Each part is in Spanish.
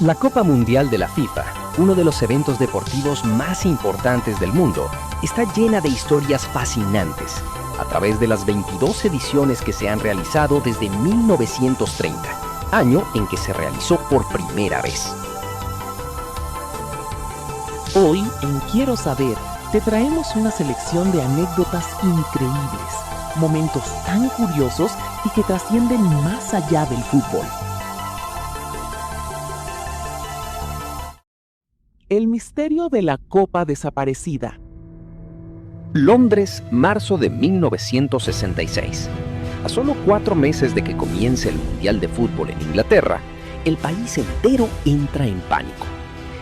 La Copa Mundial de la FIFA, uno de los eventos deportivos más importantes del mundo, está llena de historias fascinantes a través de las 22 ediciones que se han realizado desde 1930, año en que se realizó por primera vez. Hoy, en Quiero Saber, te traemos una selección de anécdotas increíbles, momentos tan curiosos y que trascienden más allá del fútbol. El misterio de la Copa desaparecida. Londres, marzo de 1966. A solo 4 meses de que comience el Mundial de Fútbol en Inglaterra, el país entero entra en pánico.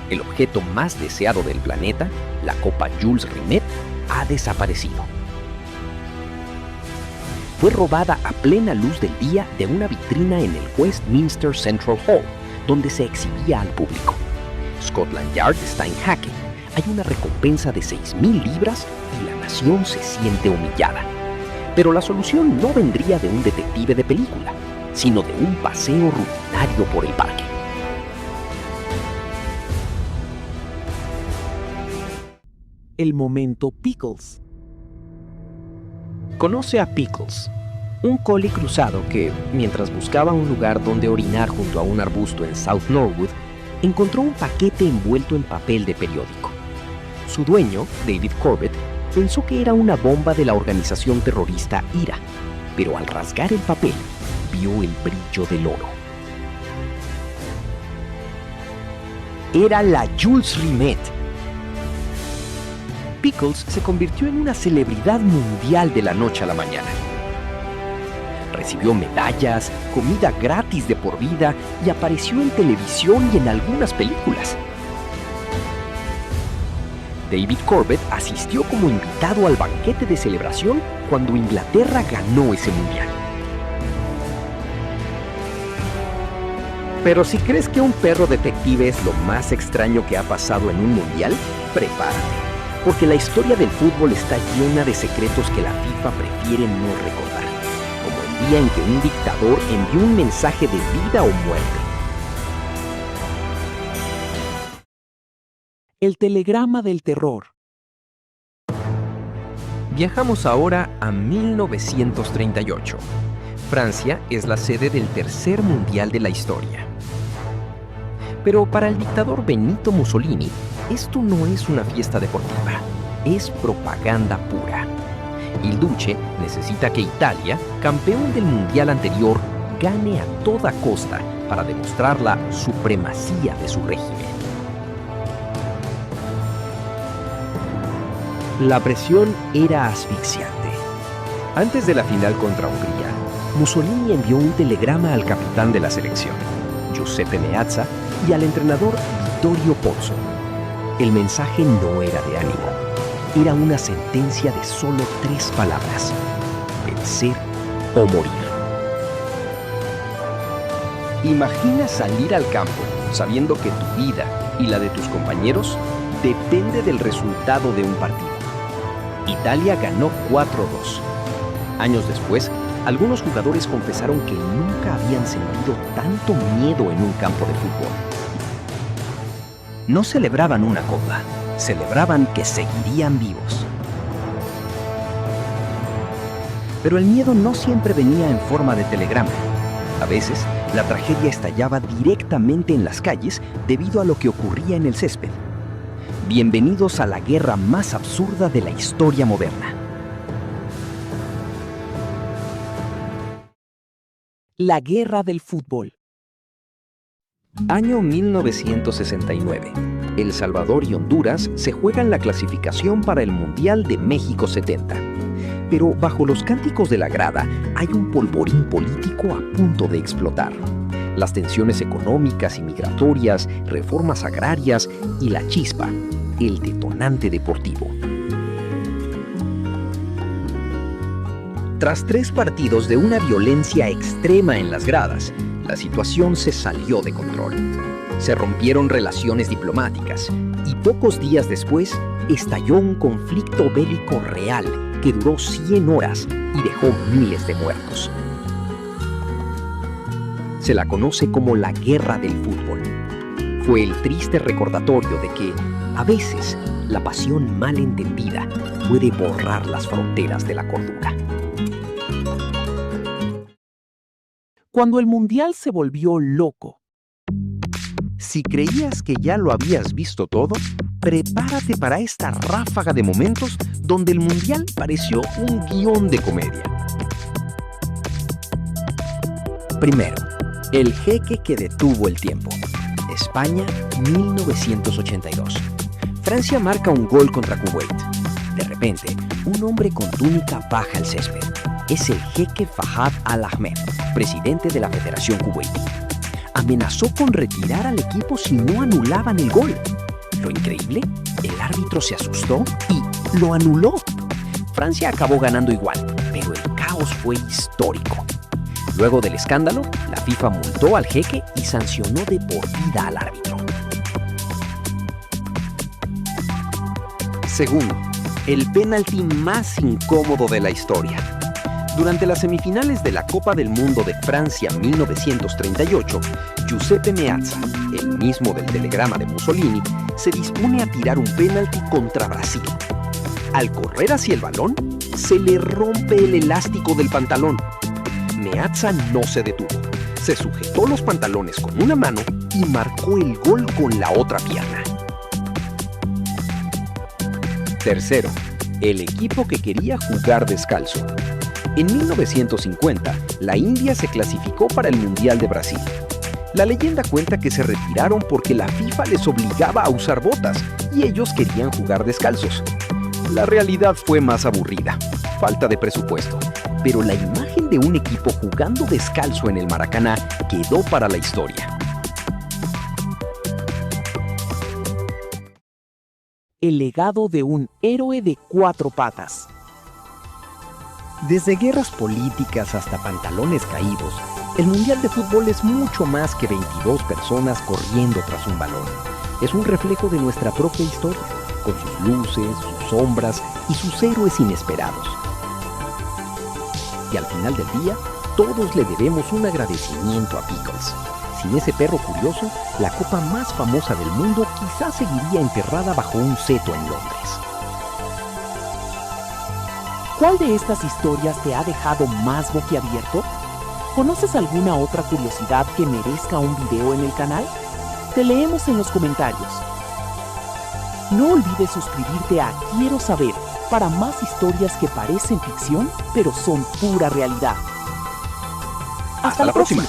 El objeto más deseado del planeta, la Copa Jules Rimet, ha desaparecido. Fue robada a plena luz del día de una vitrina en el Westminster Central Hall, donde se exhibía al público. Scotland Yard está en jaque. Hay una recompensa de 6.000 libras y la nación se siente humillada. Pero la solución no vendría de un detective de película, sino de un paseo rutinario por el parque. El momento Pickles. Conoce a Pickles, un collie cruzado que, mientras buscaba un lugar donde orinar junto a un arbusto en South Norwood, encontró un paquete envuelto en papel de periódico. Su dueño, David Corbett, pensó que era una bomba de la organización terrorista IRA, pero al rasgar el papel, vio el brillo del oro. Era la Jules Rimet. Pickles se convirtió en una celebridad mundial de la noche a la mañana. Recibió medallas, comida gratis de por vida y apareció en televisión y en algunas películas. David Corbett asistió como invitado al banquete de celebración cuando Inglaterra ganó ese mundial. Pero si crees que un perro detective es lo más extraño que ha pasado en un mundial, prepárate, porque la historia del fútbol está llena de secretos que la FIFA prefiere no recordar, como el día en que un dictador envió un mensaje de vida o muerte. El telegrama del terror. Viajamos ahora a 1938. Francia es la sede del tercer mundial de la historia. Pero para el dictador Benito Mussolini, esto no es una fiesta deportiva, es propaganda pura. Il Duce necesita que Italia, campeón del mundial anterior, gane a toda costa para demostrar la supremacía de su régimen. La presión era asfixiante. Antes de la final contra Hungría, Mussolini envió un telegrama al capitán de la selección, Giuseppe Meazza, y al entrenador Vittorio Pozzo. El mensaje no era de ánimo, era una sentencia de solo 3 palabras: vencer o morir. Imagina salir al campo sabiendo que tu vida y la de tus compañeros depende del resultado de un partido. Italia ganó 4-2. Años después, algunos jugadores confesaron que nunca habían sentido tanto miedo en un campo de fútbol. No celebraban una copa, celebraban que seguirían vivos. Pero el miedo no siempre venía en forma de telegrama. A veces, la tragedia estallaba directamente en las calles debido a lo que ocurría en el césped. Bienvenidos a la guerra más absurda de la historia moderna. La guerra del fútbol. Año 1969. El Salvador y Honduras se juegan la clasificación para el Mundial de México 70. Pero bajo los cánticos de la grada hay un polvorín político a punto de explotar. Las tensiones económicas y migratorias, reformas agrarias y la chispa, el detonante deportivo. Tras 3 partidos de una violencia extrema en las gradas, la situación se salió de control. Se rompieron relaciones diplomáticas y pocos días después estalló un conflicto bélico real que duró 100 horas y dejó miles de muertos. Se la conoce como la Guerra del Fútbol. Fue el triste recordatorio de que, a veces, la pasión mal entendida puede borrar las fronteras de la cordura. Cuando el mundial se volvió loco. Si creías que ya lo habías visto todo, prepárate para esta ráfaga de momentos donde el mundial pareció un guión de comedia. Primero, el jeque que detuvo el tiempo. España, 1982. Francia marca un gol contra Kuwait. De repente, un hombre con túnica baja el césped. Es el jeque Fahad Al-Ahmed, presidente de la Federación Kuwaití. Amenazó con retirar al equipo si no anulaban el gol. Lo increíble, el árbitro se asustó y lo anuló. Francia acabó ganando igual, pero el caos fue histórico. Luego del escándalo, la FIFA multó al jeque y sancionó de por vida al árbitro. Segundo, el penalti más incómodo de la historia. Durante las semifinales de la Copa del Mundo de Francia 1938, Giuseppe Meazza, el mismo del telegrama de Mussolini, se dispone a tirar un penalti contra Brasil. Al correr hacia el balón, se le rompe el elástico del pantalón. Meazza no se detuvo. Se sujetó los pantalones con una mano y marcó el gol con la otra pierna. Tercero, el equipo que quería jugar descalzo. En 1950, la India se clasificó para el Mundial de Brasil. La leyenda cuenta que se retiraron porque la FIFA les obligaba a usar botas y ellos querían jugar descalzos. La realidad fue más aburrida, falta de presupuesto, pero la imagen de un equipo jugando descalzo en el Maracaná quedó para la historia. El legado de un héroe de 4 patas. Desde guerras políticas hasta pantalones caídos, el Mundial de Fútbol es mucho más que 22 personas corriendo tras un balón. Es un reflejo de nuestra propia historia, con sus luces, sus sombras y sus héroes inesperados. Y al final del día, todos le debemos un agradecimiento a Pickles. Sin ese perro curioso, la copa más famosa del mundo quizás seguiría enterrada bajo un seto en Londres. ¿Cuál de estas historias te ha dejado más boquiabierto? ¿Conoces alguna otra curiosidad que merezca un video en el canal? Te leemos en los comentarios. No olvides suscribirte a Quiero Saber para más historias que parecen ficción, pero son pura realidad. Hasta la próxima.